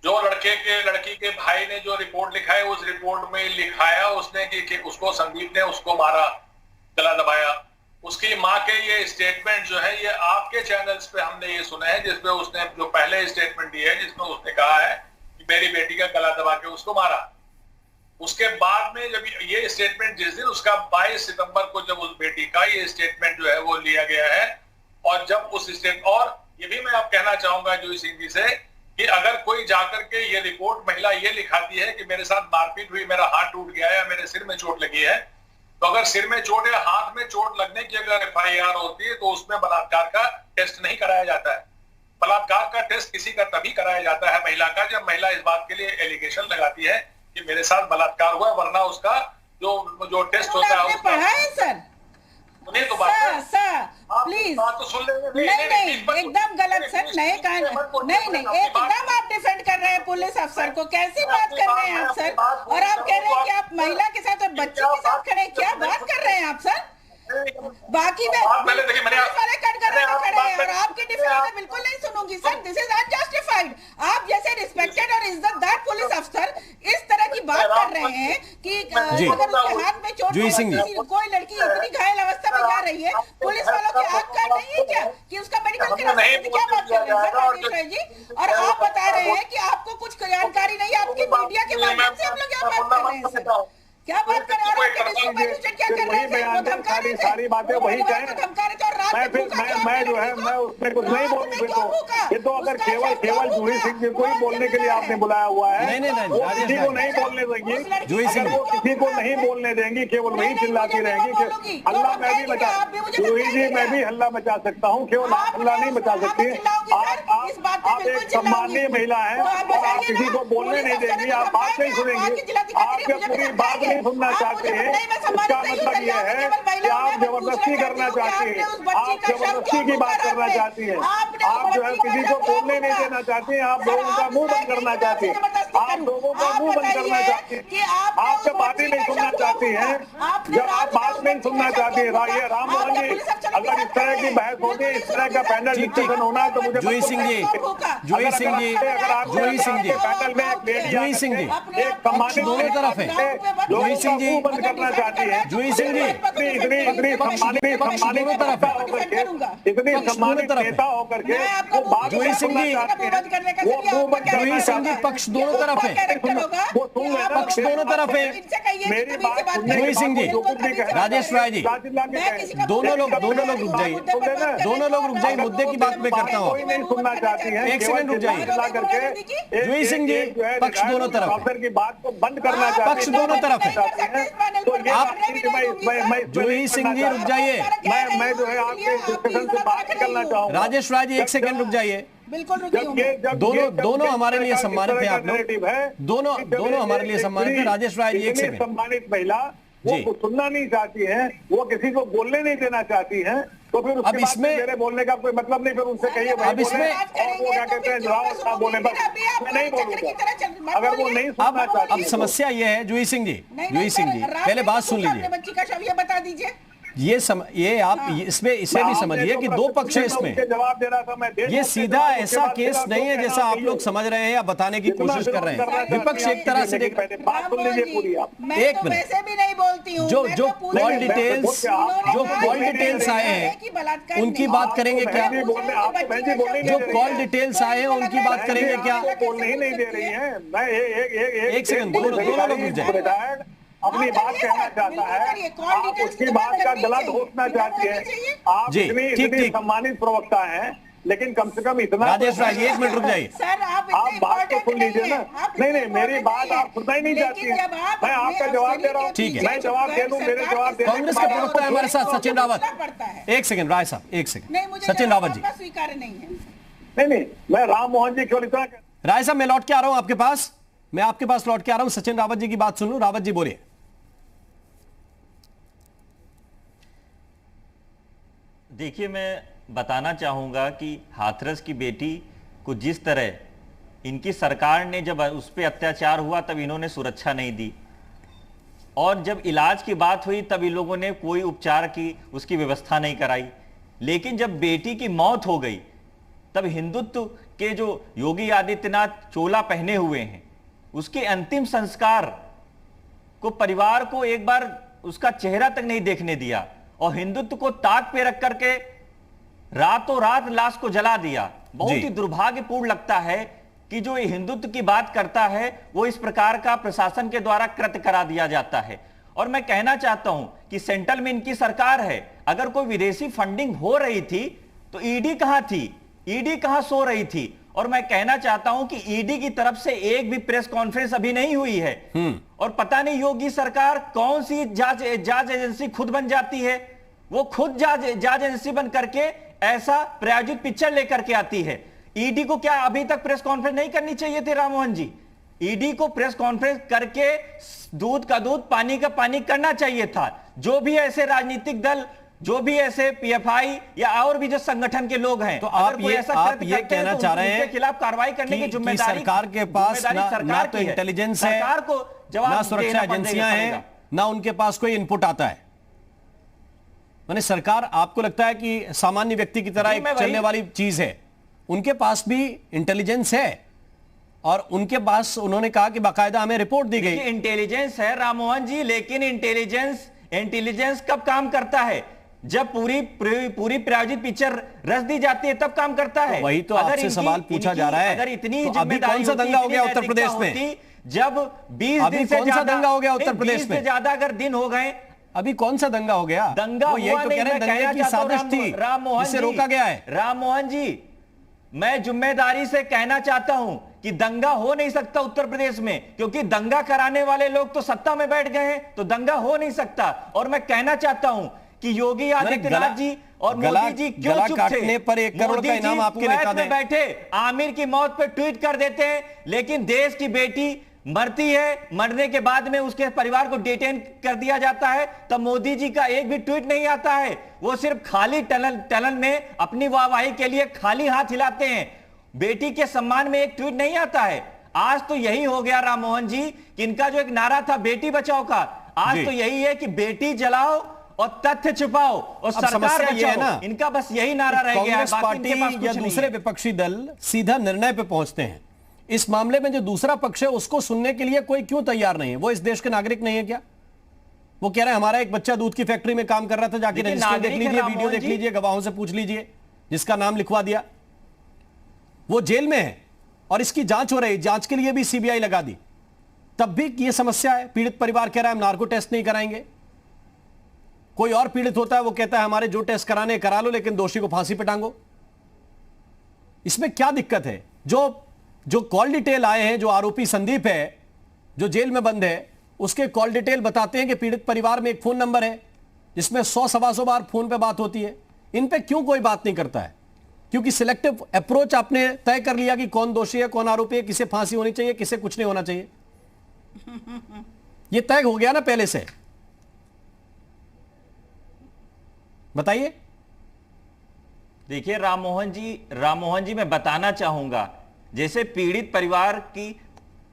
जो लड़की के भाई ने जो रिपोर्ट लिखा है, उस रिपोर्ट में लिखाया उसने कि उसको संदीप ने उसको मारा, गला दबाया। उसकी माँ के ये स्टेटमेंट जो है ये आपके चैनल्स पे हमने ये सुना है, जिसमें उसने जो पहले स्टेटमेंट दी है जिसमें उसने कहा है कि मेरी बेटी का गला दबा के उसको मारा। उसके बाद में जब ये स्टेटमेंट जिस दिन उसका 22 सितंबर को जब उस बेटी का ये स्टेटमेंट जो है वो लिया गया है, और जब उस और ये भी मैं आप कहना चाहूंगा जूही सिंह जी से कि अगर कोई जाकर के ये रिपोर्ट महिला ये लिखाती है कि मेरे साथ मारपीट हुई, मेरा हाथ टूट गया है या मेरे सिर में चोट लगी है, तो अगर सिर में चोट या हाथ में चोट लगने की अगर एफआईआर होती है तो उसमें बलात्कार का टेस्ट नहीं कराया जाता है। बलात्कार का टेस्ट किसी का तभी कराया जाता है महिला का, जब महिला इस बात के लिए एलिगेशन लगाती है कि मेरे साथ बलात्कार हुआ, वरना उसका जो टेस्ट होता है पढ़ा है सर। उन्हें तो प्लीज बात तो सुन लेंगे। नहीं एकदम गलत सर, नहीं एकदम आप डिफेंड कर रहे हैं पुलिस अफसर को, कैसी बात कर रहे हैं आप सर? और आप कह रहे हैं कि आप महिला के साथ और बच्चे के साथ खड़े, क्या बात कर रहे हैं आप सर? बाकी में वाले कट कर रहे हैं और आपकी डिफेंस में बिल्कुल नहीं सुनूंगी सर। This is unjustified. आप जैसे रिस्पेक्टेड और इज्जतदार पुलिस अफसर इस तरह की बात कर रहे हैं कि अगर उसके हाथ में चोट, कोई लड़की इतनी घायल अवस्था में जा रही है, पुलिस वालों की आंख कान नहीं है क्या कि उसका मेडिकल करा? क्या बात कर रहे हैं सर राजेश राय जी? और आप बता रहे हैं कि आपको कुछ जानकारी नहीं है, आपकी मीडिया के माध्यम से हम लोग क्या बात कर रहे हैं सर? क्या बात कर रहे हैं? क्या कर रहे थे? वो धमका रहे थे, धमका रहे थे और मैं जो है मैं उसमें कुछ नहीं बोलूंगा। ये तो अगर केवल जूही सिंह जी को ही बोलने के लिए आपने बुलाया हुआ है, नहीं, वो किसी को नहीं बोलने देंगी। जूही सिंह वो किसी को नहीं बोलने देंगी, केवल वही चिल्लाती रहेंगी कि हल्ला मैं भी मचा, जूही जी मैं भी हल्ला मचा सकता हूँ, केवल आप हल्ला नहीं मचा सकती। आप एक सम्माननीय महिला हैं और आप किसी को बोलने नहीं देंगी, आप बात नहीं सुनेंगी, आपके पूरी बात नहीं सुनना चाहते हैं। इसका मतलब यह है कि आप जबरदस्ती करना चाहती हैं, आप जबरदस्ती की बात करना चाहती हैं, आप जो है किसी को बोलने नहीं देना चाहती हैं, आप लोगों का मुंह बंद करना चाहती हैं, आप लोगों का मुंह बंद करना चाहती हैं, आप जब बातें नहीं सुनना चाहती हैं, जब आप बात नहीं सुनना चाहती है। ये राम मोहन जी, अगर इस तरह की बहस होती है, इस तरह का पैनल डिस्कशन होना है तो मुझे जूही सिंह जी, जूही सिंह जी, जूही सिंह जी, पैनल में जूही सिंह जी, एक सम्मानित दोनों तरफ है। जूही सिंह जी बंद करना चाहती है। जूही सिंह जी, इतनी सम्मानित नेता होकर के वो बात जूही सिंह जी, जूही सिंह जी, पक्ष दोनों तरफ है, पक्ष दोनों तरफ है। मेरी बात जूही सिंह जी, राजेश राय जी, दोनों लोग रुक जाइए, दोनों लोग रुक जाइए, मुद्दे की बात मैं करता हूँ। नहीं सुनना चाहती हैं, एक सेकंड रुक जाइए। करके जूही सिंह जी, पक्ष दोनों तरफ है, की बात को बंद करना चाहती हैं, पक्ष दोनों तरफ है। तो ये आप मैं जूही सिंह जी रुक जाइए, मैं जो है आपके डिस्कशन से बाहर निकलना चाहूंगा। राजेश राय जी एक सेकंड रुक जाइए। बिल्कुल दोनों हमारे लिए सम्मानित है, आप लोग दोनों हमारे लिए सम्मानित है। राजेश राय जी एक सेकंड। सम्मानित महिला वो सुनना नहीं चाहती हैं, वो किसी को बोलने नहीं देना चाहती हैं, तो फिर उसके बाद मेरे बोलने का कोई मतलब नहीं। फिर उनसे कहिए अब इसमें वो क्या कहते हैं, जवाब बोले, बस मैं नहीं बोलूंगा अगर वो नहीं सुनना चाहती। अब समस्या ये है जूही सिंह जी, जूही सिंह जी पहले बात सुन लीजिए। बच्ची का शव ये बता दीजिए। ये आप इसमें इसे भी समझिए कि दो पक्ष है इसमें। जवाब दे रहा था मैं, ये सीधा ऐसा केस नहीं है जैसा आप लोग समझ रहे हैं या बताने की कोशिश कर रहे हैं। विपक्ष एक तरह से बात सुन लीजिए पूरी आप। एक मिनट, वैसे भी नहीं बोलती हूं। जो कॉल डिटेल्स आए हैं उनकी बात करेंगे क्या? जो कॉल डिटेल्स आए हैं उनकी बात करेंगे क्या? बोलने ही नहीं दे रही है। मैं एक सेकंड, दोनों लोग रुक जाए। अपनी बात कहना चाहता है, आप उसकी बात का गलत घोषणा चाहती है। आप इतनी सम्मानित प्रवक्ता हैं, लेकिन कम से कम इतना राजेश राय, एक मिनट रुक जाइए। आप बात तो सुन लीजिए ना। नहीं, मेरी बात आप सुनना ही नहीं चाहती। मैं आपका जवाब दे रहा हूँ। ठीक है, मैं जवाब दे दूं, मेरे जवाब दे। कांग्रेस के प्रवक्ता है हमारे साथ सचिन रावत। एक सेकंड राय साहब, एक सेकंड। सचिन रावत जी, स्वीकार नहीं है। नहीं, मैं राम मोहन जी केवल इतना। राय साहब मैं लौट के आ रहा हूं आपके पास, मैं आपके पास लौट के आ रहा हूं। सचिन रावत जी की बात सुन लूं। रावत जी बोलिए। देखिए, मैं बताना चाहूंगा कि हाथरस की बेटी को जिस तरह इनकी सरकार ने जब उस पर अत्याचार हुआ तब इन्होंने सुरक्षा नहीं दी, और जब इलाज की बात हुई तब इन लोगों ने कोई उपचार की उसकी व्यवस्था नहीं कराई। लेकिन जब बेटी की मौत हो गई तब हिंदुत्व के जो योगी आदित्यनाथ चोला पहने हुए हैं उसके अंतिम संस्कार को परिवार को एक बार उसका चेहरा तक नहीं देखने दिया, और हिंदुत्व को ताक पे रख करके रातों रात लाश को जला दिया। बहुत ही दुर्भाग्यपूर्ण लगता है कि जो ये हिंदुत्व की बात करता है वो इस प्रकार का प्रशासन के द्वारा कृत्य करा दिया जाता है। और मैं कहना चाहता हूं कि सेंट्रल में इनकी सरकार है, अगर कोई विदेशी फंडिंग हो रही थी तो ईडी कहां थी, ईडी कहां सो रही थी? और मैं कहना चाहता हूं कि ईडी की तरफ से एक भी प्रेस कॉन्फ्रेंस अभी नहीं हुई है, और पता नहीं योगी सरकार कौन सी जांच एजेंसी खुद बन जाती है, वो खुद जांच एजेंसी बन करके ऐसा प्रायोजित पिक्चर लेकर के आती है। ईडी को क्या अभी तक प्रेस कॉन्फ्रेंस नहीं करनी चाहिए थी राम मोहन जी? ईडी को प्रेस कॉन्फ्रेंस करके दूध का दूध पानी का पानी करना चाहिए था। जो भी ऐसे राजनीतिक दल, जो भी ऐसे पीएफआई या और भी जो संगठन के लोग हैं, तो आप ये कहना चाह रहे हैं खिलाफ कार्रवाई करने की जिम्मेदारी सरकार के पास ना तो इंटेलिजेंस है, सरकार को ना सुरक्षा एजेंसियां हैं, ना उनके पास कोई इनपुट आता है। माने सरकार, आपको लगता है कि सामान्य व्यक्ति की तरह एक चलने वाली चीज है? उनके पास भी इंटेलिजेंस है, और उनके पास उन्होंने कहा कि बाकायदा हमें रिपोर्ट दी गई। इंटेलिजेंस है राम मोहन जी, लेकिन इंटेलिजेंस कब काम करता है? जब पूरी प्रायोजित पिक्चर रच दी जाती है तब काम करता है। तो वही तो आपसे सवाल पूछा जा रहा है। अगर इतनी तो अभी कौन सा दंगा हो गया उत्तर प्रदेश में? जब 20 दिन से दंगा हो गया उत्तर प्रदेश में? ज्यादा अगर दिन हो गए, अभी कौन सा दंगा हो गया? दंगा वो यही हुआ तो नहीं, कह रहे हैं, मैं दंगे कहना की चाहता हूं साजिश थी, राम मोहन जिसे जी, रोका गया है। राम मोहन जी, मैं जिम्मेदारी से कहना चाहता हूं कि दंगा हो नहीं सकता उत्तर प्रदेश में, क्योंकि दंगा कराने वाले लोग तो सत्ता में बैठ गए हैं, तो दंगा हो नहीं सकता। और मैं कहना चाहता हूं कि योगी आदित्यनाथ जी और मोदी जी क्यों गला चुप काटने थे? पर 1 करोड़ का इनाम आपके नेता कुवैत में दें। बैठे आमिर की मौत पर ट्वीट कर देते हैं, लेकिन देश की बेटी मरती है, मरने के बाद में उसके परिवार को डिटेन कर दिया जाता है, तब मोदी जी का एक भी ट्वीट नहीं आता है। वो सिर्फ खाली टनल में अपनी वाहवाही के लिए खाली हाथ हिलाते हैं, बेटी के सम्मान में एक ट्वीट नहीं आता है। आज तो यही हो गया राम मोहन जी कि इनका जो एक नारा था बेटी बचाओ का, आज तो यही है कि बेटी जलाओ और तथ्य छुपाओ और सरकार बचाओ, इनका बस यही नारा रह गया है। कांग्रेस पार्टी या दूसरे विपक्षी दल सीधा निर्णय पे पहुंचते हैं। इस मामले में जो दूसरा पक्ष है उसको सुनने के लिए कोई क्यों तैयार नहीं है? वो इस देश के नागरिक नहीं है क्या? वो कह रहे हैं हमारा एक बच्चा दूध की फैक्ट्री में काम कर रहा था, जाके रजिस्टर देख लीजिए, वीडियो देख लीजिए, गवाहों से पूछ लीजिए, जिसका नाम लिखवा दिया वो जेल में है और इसकी जांच हो रही है। जांच के लिए भी सीबीआई लगा दी, तब भी ये समस्या है। पीड़ित परिवार कह रहा है हम नार्को टेस्ट नहीं कराएंगे। कोई और पीड़ित होता है वो कहता है हमारे जो टेस्ट कराने करा लो, लेकिन दोषी को फांसी पे टांगो। इसमें क्या दिक्कत है? जो कॉल डिटेल आए हैं, जो आरोपी संदीप है जो जेल में बंद है, उसके कॉल डिटेल बताते हैं कि पीड़ित परिवार में एक फोन नंबर है जिसमें 100-125 बार फोन पे बात होती है। इन पे क्यों कोई बात नहीं करता है? क्योंकि सिलेक्टिव अप्रोच आपने तय कर लिया कि कौन दोषी है, कौन आरोपी है, किसे फांसी होनी चाहिए, किसे कुछ नहीं होना चाहिए। यह तय हो गया ना पहले से। बताइए। देखिए राम मोहन जी मैं बताना चाहूंगा, जैसे पीड़ित परिवार की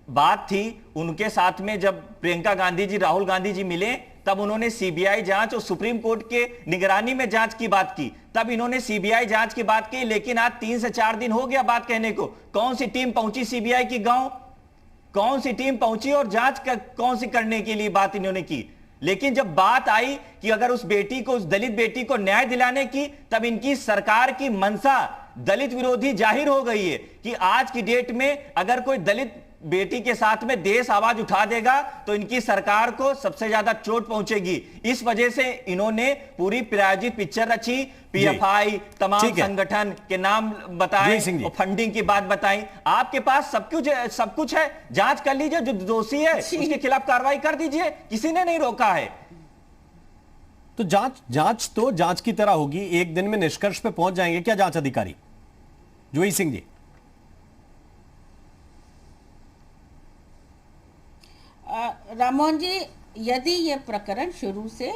बात थी, उनके साथ में जब प्रियंका गांधी जी, राहुल गांधी जी मिले, तब उन्होंने सीबीआई जांच और सुप्रीम कोर्ट के निगरानी में जांच की बात की, तब इन्होंने सीबीआई जांच की बात की। लेकिन आज 3 से 4 दिन हो गया बात कहने को। कौन सी टीम पहुंची सीबीआई की गांव? कौन सी टीम पहुंची और जांच कौन सी करने के लिए बात इन्होंने की? लेकिन जब बात आई कि अगर उस बेटी को, उस दलित बेटी को न्याय दिलाने की, तब इनकी सरकार की मंशा दलित विरोधी जाहिर हो गई है कि आज की डेट में अगर कोई दलित बेटी के साथ में देश आवाज उठा देगा तो इनकी सरकार को सबसे ज्यादा चोट पहुंचेगी। इस वजह से इन्होंने पूरी प्रायोजित पिक्चर रची, पीएफआई, तमाम संगठन के नाम बताए और फंडिंग की बात बताई। आपके पास सब कुछ है, जांच कर लीजिए, जो दोषी है उसके खिलाफ कार्रवाई कर दीजिए, किसी ने नहीं रोका है। तो जांच तो जांच की तरह होगी, एक दिन में निष्कर्ष पे पहुंच जाएंगे क्या जांच अधिकारी? जोई सिंह जी। राममोहन जी, यदि ये प्रकरण शुरू से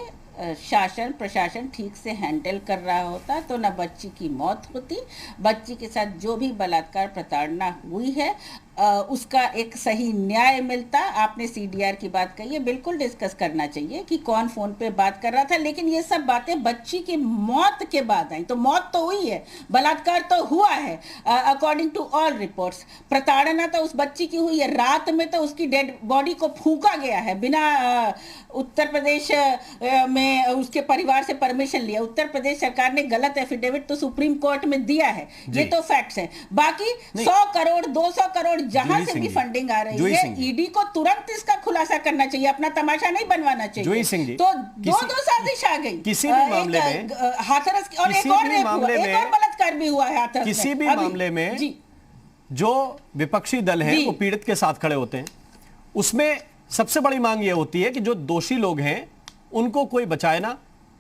शासन प्रशासन ठीक से हैंडल कर रहा होता तो न बच्ची की मौत होती, बच्ची के साथ जो भी बलात्कार प्रताड़ना हुई है उसका एक सही न्याय मिलता। आपने सीडीआर की बात कही है, बिल्कुल डिस्कस करना चाहिए कि कौन फोन पे बात कर रहा था, लेकिन ये सब बातें बच्ची की मौत के बाद आई। तो मौत तो हुई है, बलात्कार तो हुआ है अकॉर्डिंग टू ऑल रिपोर्ट्स, प्रताड़ना तो उस बच्ची की हुई है, रात में तो उसकी डेड बॉडी को फूंका गया है बिना उत्तर प्रदेश में उसके परिवार से परमिशन लिया। उत्तर प्रदेश सरकार ने गलत एफिडेविट तो सुप्रीम कोर्ट में दिया है, ये तो फैक्ट्स है। बाकी 100 करोड़ 200 करोड़ जहां से भी फंडिंग आ रही है, ईडी को तुरंत इसका खुलासा करना चाहिए, अपना तमाशा नहीं बनवाना चाहिए। तो दो साजिश आ गई किसी भी मामले में, हाथरस और एक और बलात्कार भी हुआ है हाथरस। किसी भी मामले में जो विपक्षी दल है वो पीड़ित के साथ खड़े होते हैं, उसमें सबसे बड़ी मांग यह होती है कि जो दोषी लोग हैं उनको कोई बचाए ना,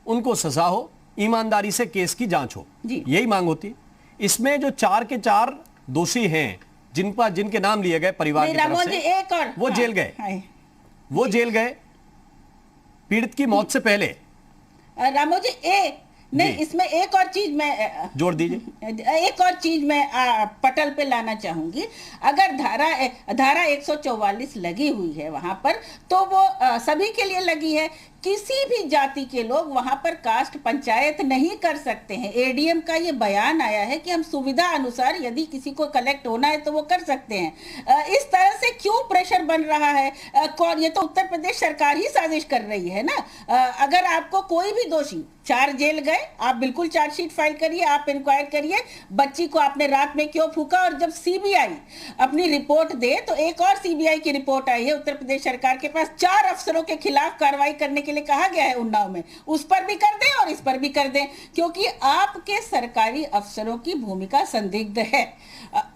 उनको सजा हो, ईमानदारी से केस की जांच हो, यही मांग होती है। इसमें जो 4 के 4 दोषी हैं जिनके नाम लिए गए परिवार की तरफ से, एक और वो जेल गए पीड़ित की मौत से पहले। रामो जी नहीं, इसमें एक और चीज मैं जोड़ दीजिए, एक और चीज मैं पटल पे लाना चाहूंगी। अगर धारा 144 लगी हुई है वहां पर, तो वो सभी के लिए लगी है। किसी भी जाति के लोग वहां पर कास्ट पंचायत नहीं कर सकते हैं। एडीएम का ये बयान आया है कि हम सुविधा अनुसार यदि किसी को कलेक्ट होना है तो वो कर सकते हैं। इस तरह से क्यों प्रेशर बन रहा है? कौन? ये तो उत्तर प्रदेश सरकार ही साजिश कर रही है ना। अगर आपको कोई भी दोषी चार जेल गए, आप बिल्कुल चार्जशीट फाइल करिए, आप इंक्वायर करिए बच्ची को आपने रात में क्यों फूका। और जब सीबीआई अपनी रिपोर्ट दे तो एक और सीबीआई की रिपोर्ट आई है उत्तर प्रदेश सरकार के पास, 4 अफसरों के खिलाफ कार्रवाई करने के लिए कहा गया है उन्नाव में। उस पर भी कर दें और इस पर भी कर दें, क्योंकि आपके सरकारी अफसरों की भूमिका संदिग्ध है।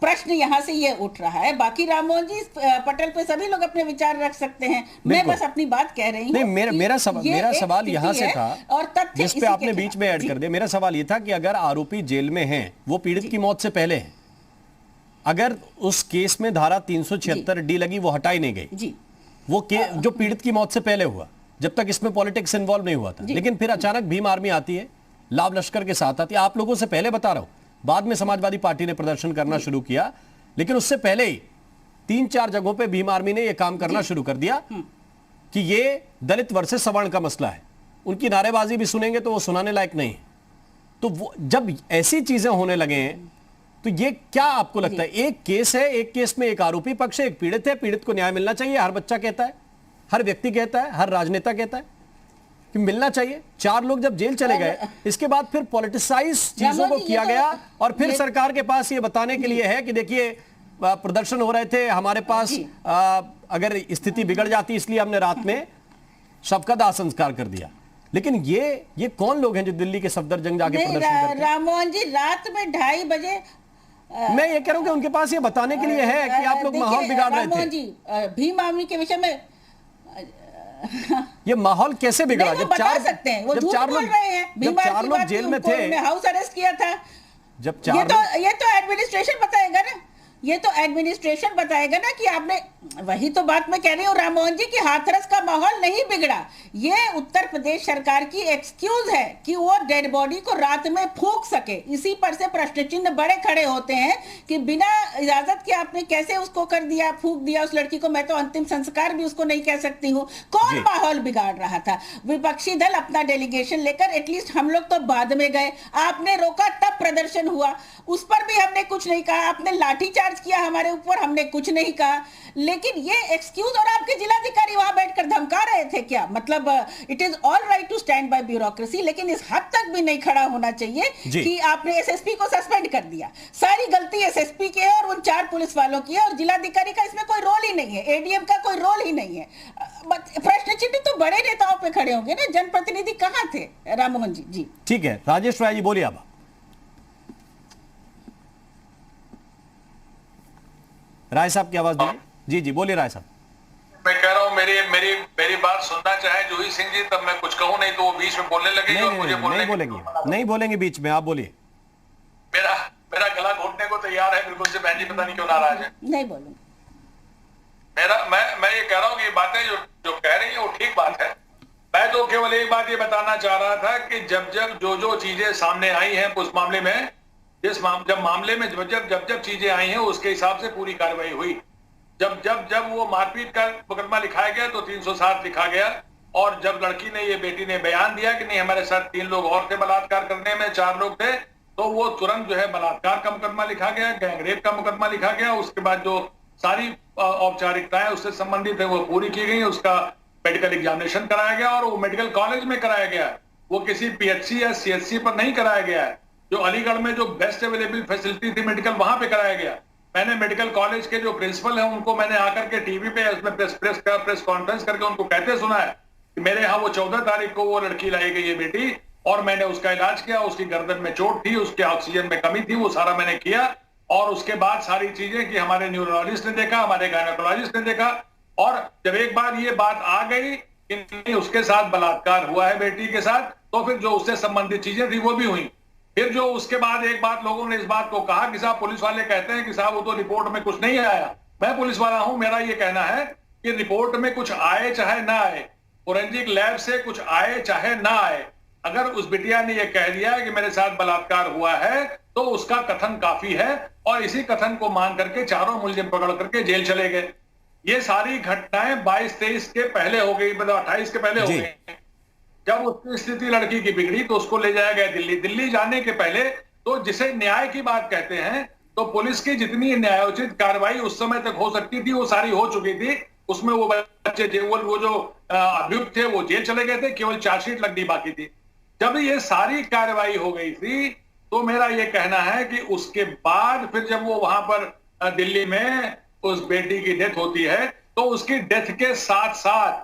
प्रश्न यहां से ये उठ रहा है। बाकी राममोहन जी, इस पटल पे सभी लोग अपने विचार रख सकते हैं, मैं बस अपनी बात कह रही हूँ। नहीं, मेरा सवाल यहां से था और तथ्य जिस पे आपने बीच में ऐड कर दिया। मेरा सवाल ये था कि अगर आरोपी जेल में हैं, वो पीड़ित की मौत से पहले हैं, अगर उस केस में धारा 376D लगी, वो हटाई नहीं गई जी, वो जो पीड़ित की मौत से पहले हुआ, जब तक इसमें पॉलिटिक्स इन्वॉल्व नहीं हुआ था, लेकिन फिर अचानक भीम आर्मी आती है, लाव लश्कर के साथ आती है। आप लोगों से पहले बता रहा हूं, बाद में समाजवादी पार्टी ने प्रदर्शन करना शुरू किया, लेकिन उससे पहले ही 3-4 जगहों पे भीम आर्मी ने यह काम करना शुरू कर दिया कि ये दलित वर्सेस सवर्ण का मसला है। उनकी नारेबाजी भी सुनेंगे तो वो सुनाने लायक नहीं है। तो वो जब ऐसी चीजें होने लगे हैं, तो ये क्या आपको लगता है? एक केस है, एक केस में एक आरोपी पक्ष है, एक पीड़ित है, पीड़ित को न्याय मिलना चाहिए, हर बच्चा कहता है, हर व्यक्ति कहता है, हर राजनेता कहता है कि मिलना चाहिए। 4 लोग जब जेल चले गए, इसके बाद फिर पॉलिटिसाइज चीजों को किया गया, और फिर सरकार के पास ये बताने के लिए है कि देखिए प्रदर्शन हो रहे थे, हमारे पास अगर स्थिति बिगड़ जाती इसलिए हमने रात में शव का दाह संस्कार कर दिया। लेकिन ये कौन लोग हैं जो दिल्ली के सफदरजंग जाके प्रदर्शन करते हैं? राममोहन जी, रात में 2:30 बजे मैं ये कह रहा हूं कि उनके पास ये बताने के लिए है कि आप लोग माहौल बिगाड़ रहे थे। राममोहन जी, भीम आर्मी के विषय में ये माहौल कैसे बिगड़ा? जब 4 सकते हैं, वो झूठ बोल रहे हैं। जब 4 लोग जेल में थे, हाउस अरेस्ट किया था। जब 4 ये तो एडमिनिस्ट्रेशन बताएगा ना, ये तो एडमिनिस्ट्रेशन बताएगा ना कि आपने, वही तो बात मैं कह रही हूँ राममोहन जी कि हाथरस का माहौल नहीं बिगड़ा। ये उत्तर प्रदेश सरकार की एक्सक्यूज है कि वो डेड बॉडी को रात में फूंक सके। इसी पर से प्रश्न चिन्ह बड़े खड़े होते हैं कि बिना इजाजत के आपने कैसे उसको कर दिया, फूंक दिया उस लड़की को। मैं तो अंतिम संस्कार भी उसको नहीं कह सकती हूँ। कौन माहौल बिगाड़ रहा था? विपक्षी दल अपना डेलीगेशन लेकर, एटलीस्ट हम लोग तो बाद में गए, आपने रोका तब प्रदर्शन हुआ, उस पर भी हमने कुछ नहीं कहा। आपने लाठीचार्ज किया हमारे ऊपर, हमने कुछ नहीं कहा। लेकिन ये एक्सक्यूज, और आपके जिलाधिकारी वहां बैठकर धमका रहे थे क्या? मतलब it is all right to stand by bureaucracy, लेकिन इस हद तक भी नहीं खड़ा होना चाहिए कि आपने एसएसपी को सस्पेंड कर दिया। सारी गलती एसएसपी की है और उन 4 पुलिस वालों की है, और जिलाधिकारी का इसमें कोई रोल ही नहीं है, एडीएम का कोई रोल ही नहीं है। प्रश्न चिन्ह तो बड़े नेताओं पे खड़े होंगे ना, जनप्रतिनिधि कहां थे? राममोहन जी। जी ठीक है, राजेश राय जी बोलिए। अब राय साहब की आवाज दीजिए। जी बोलिए राय साहब। मैं कह रहा हूँ मेरी बात सुनना चाहे जूही सिंह जी, तब मैं कुछ कहूँ, नहीं तो वो बीच में बोलने लगेगी और मुझे नहीं बोलेंगे बीच में, आप बोलिए। मेरा गला घोटने को तैयार है बिल्कुल से। बहन जी पता नहीं क्यों नाराज है। नहीं बोलूंगी। मैं ये कह रहा हूँ कि बातें जो कह रही है वो ठीक बात है। मैं तो केवल एक बात ये बताना चाह रहा था कि जब जो चीजें सामने आई हैं उस मामले में, जब चीजें आई हैं उसके हिसाब से पूरी कार्रवाई हुई। जब वो मारपीट का मुकदमा लिखाया गया तो 307 लिखा गया, और जब लड़की ने, ये बेटी ने बयान दिया कि नहीं हमारे साथ 3 लोग और थे बलात्कार करने में, 4 लोग थे, तो वो तुरंत जो है बलात्कार का मुकदमा लिखा गया, गैंगरेप का मुकदमा लिखा गया। उसके बाद जो सारी औपचारिकताएं उससे संबंधित है वो पूरी की गई, उसका मेडिकल एग्जामिनेशन कराया गया, और वो मेडिकल कॉलेज में कराया गया, वो किसी पीएचसी या सीएचसी पर नहीं कराया गया है। जो अलीगढ़ में जो बेस्ट अवेलेबल फैसिलिटी थी मेडिकल, वहां पे कराया गया। मैंने मेडिकल कॉलेज के जो प्रिंसिपल हैं उनको मैंने आकर के टीवी पे उसमें प्रेस कॉन्फ्रेंस करके उनको कहते सुना है कि मेरे यहाँ वो 14 तारीख को वो लड़की लाई गई है बेटी, और मैंने उसका इलाज किया, उसकी गर्दन में चोट थी, उसके ऑक्सीजन में कमी थी, वो सारा मैंने किया। और उसके बाद सारी चीजें कि हमारे न्यूरोलॉजिस्ट ने देखा, हमारे गायनेकोलॉजिस्ट ने देखा, और जब एक बार ये बात आ गई कि उसके साथ बलात्कार हुआ है बेटी के साथ, तो फिर जो उससे संबंधित चीजें थी वो भी हुई। फिर जो उसके बाद एक बात लोगों ने इस बात को कहा कि साहब, पुलिस वाले कहते हैं कि साहब वो तो रिपोर्ट में कुछ नहीं आया। मैं पुलिस वाला हूं, मेरा ये कहना है कि रिपोर्ट में कुछ आए चाहे ना आए, फोरेंसिक लैब से कुछ आए चाहे ना आए, अगर उस बिटिया ने यह कह दिया कि मेरे साथ बलात्कार हुआ है तो उसका कथन काफी है, और इसी कथन को मान करके 4 मुलजिम पकड़ करके जेल चले गए। ये सारी घटनाएं 22-23 के पहले हो गई, मतलब 28 के पहले हो गई। जब उसकी स्थिति लड़की की बिगड़ी तो उसको ले जाया गया दिल्ली जाने के पहले तो जिसे न्याय की बात कहते हैं, तो पुलिस की जितनी न्यायोचित कार्रवाई उस समय तक हो सकती थी वो सारी हो चुकी थी। उसमें वो बच्चे वो जो अभियुक्त थे वो जेल चले गए थे, केवल चार्जशीट लगनी बाकी थी। जब ये सारी कार्रवाई हो गई थी तो मेरा ये कहना है कि उसके बाद फिर जब वो वहां पर दिल्ली में उस बेटी की डेथ होती है तो उसकी डेथ के साथ साथ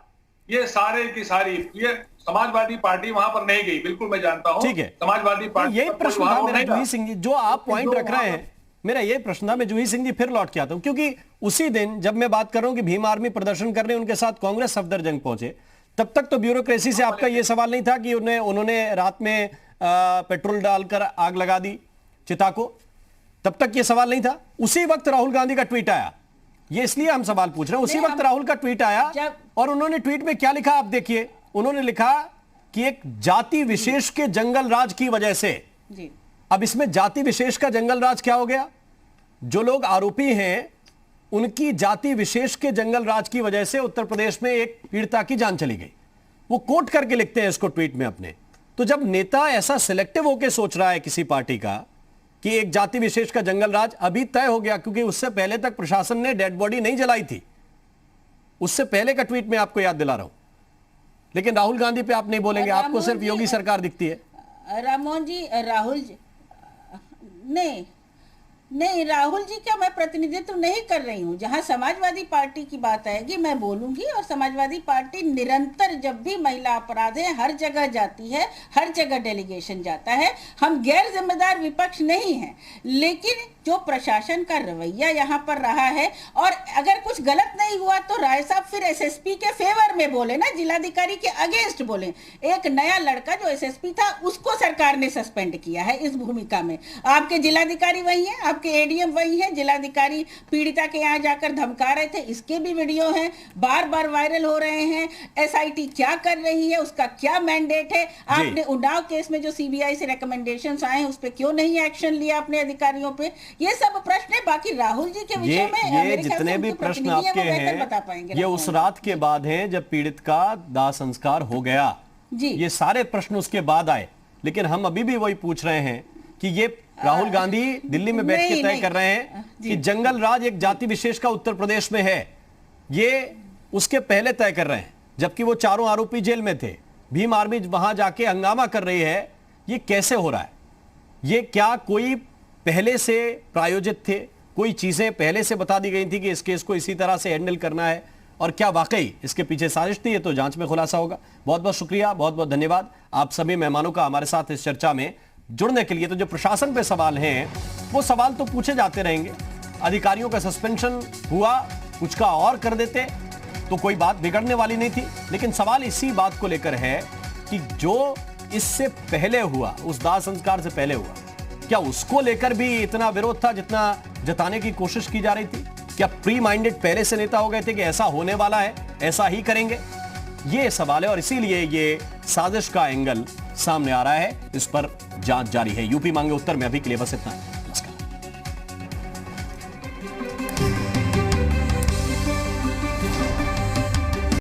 ये सारे की सारी, ये समाजवादी पार्टी वहां पर नहीं गई, बिल्कुल मैं जानता हूं। ठीक है, समाजवादी पार्टी यही प्रश्न था मेरा जूही सिंह जी, जो आप पॉइंट रख रहे हैं, मेरा यही प्रश्न था। मैं जूही सिंह जी फिर लौट के आता हूं, क्योंकि उसी दिन जब मैं बात कर रहा हूं कि भीम आर्मी प्रदर्शन करने उनके साथ कांग्रेस सफदरजंग पहुंचे, तब तक तो ब्यूरोक्रेसी से आपका यह सवाल नहीं था कि उन्होंने रात में पेट्रोल डालकर आग लगा दी चिता को, तब तक यह सवाल नहीं था। उसी वक्त राहुल गांधी का ट्वीट आया, ये इसलिए हम सवाल पूछ रहे हैं, उसी वक्त राहुल का ट्वीट आया और उन्होंने ट्वीट में क्या लिखा आप देखिए। उन्होंने लिखा कि एक जाति विशेष के जंगल राज की वजह से जी। अब इसमें जाति विशेष का जंगल राज क्या हो गया? जो लोग आरोपी हैं उनकी जाति विशेष के जंगल राज की वजह से उत्तर प्रदेश में एक पीड़िता की जान चली गई। वो कोट करके लिखते हैं इसको ट्वीट में अपने। तो जब नेता ऐसा सिलेक्टिव होकर सोच रहा है किसी पार्टी का कि एक जाति विशेष का जंगल राज, अभी तय हो गया, क्योंकि उससे पहले तक प्रशासन ने डेड बॉडी नहीं जलाई थी, उससे पहले का ट्वीट में आपको याद दिला रहा हूं। लेकिन राहुल गांधी पे आप नहीं बोलेंगे, आपको सिर्फ योगी सरकार दिखती है। राममोहन जी, राहुल जी नहीं, राहुल जी का मैं प्रतिनिधित्व नहीं कर रही हूं। जहां समाजवादी पार्टी की बात आएगी मैं बोलूंगी, और समाजवादी पार्टी निरंतर जब भी महिला अपराध है हर जगह जाती है, हर जगह डेलीगेशन जाता है। हम गैर जिम्मेदार विपक्ष नहीं हैं, लेकिन जो प्रशासन का रवैया यहाँ पर रहा है, और अगर कुछ गलत नहीं हुआ तो राय साहब फिर एसएसपी के फेवर में बोले ना, जिलाधिकारी के अगेंस्ट बोले। एक नया लड़का जो एसएसपी था उसको सरकार ने सस्पेंड किया है इस भूमिका में। आपके जिलाधिकारी वही है, आपके एडीएम वही है। जिलाधिकारी पीड़िता के यहाँ जाकर धमका रहे थे, इसके भी वीडियो हैं, बार बार वायरल हो रहे हैं। एसआईटी क्या कर रही है, उसका क्या मैंडेट है? आपने उन्नाव केस में जो सीबीआई से रिकमेंडेशंस आए हैं उस पर क्यों नहीं एक्शन लिया अपने अधिकारियों पे? ये सब प्रश्न है। बाकी राहुल जी के विषय में ये जितने भी प्रश्न आपके हैं ये उस रात के बाद हैं जब पीड़ित का दाह संस्कार हो गया जी। ये सारे प्रश्न उसके बाद आए, लेकिन हम अभी भी वही पूछ रहे हैं कि ये राहुल गांधी दिल्ली में बैठ के तय कर रहे हैं कि जंगल राज एक जाति विशेष का उत्तर प्रदेश में है, ये उसके पहले तय कर रहे हैं, जबकि वो चारों आरोपी जेल में थे। भीम आर्मी वहां जाके हंगामा कर रही है। ये कैसे हो रहा है? ये क्या कोई पहले से प्रायोजित थे? कोई चीजें पहले से बता दी गई थी कि इस केस को इसी तरह से हैंडल करना है, और क्या वाकई इसके पीछे साजिश थी? ये तो जांच में खुलासा होगा। बहुत बहुत शुक्रिया, बहुत बहुत धन्यवाद आप सभी मेहमानों का हमारे साथ इस चर्चा में जुड़ने के लिए। तो जो प्रशासन पे सवाल हैं वो सवाल तो पूछे जाते रहेंगे। अधिकारियों का सस्पेंशन हुआ, कुछ का और कर देते तो कोई बात बिगड़ने वाली नहीं थी, लेकिन सवाल इसी बात को लेकर है कि जो इससे पहले हुआ, उस दाह संस्कार से पहले हुआ, क्या उसको लेकर भी इतना विरोध था जितना जताने की कोशिश की जा रही थी? क्या प्री माइंडेड पहले से नेता हो गए थे कि ऐसा होने वाला है, ऐसा ही करेंगे? ये सवाल है और इसीलिए ये साजिश का एंगल सामने आ रहा है। इस पर जांच जारी है। यूपी मांगे उत्तर में अभी के लिए बस इतना है।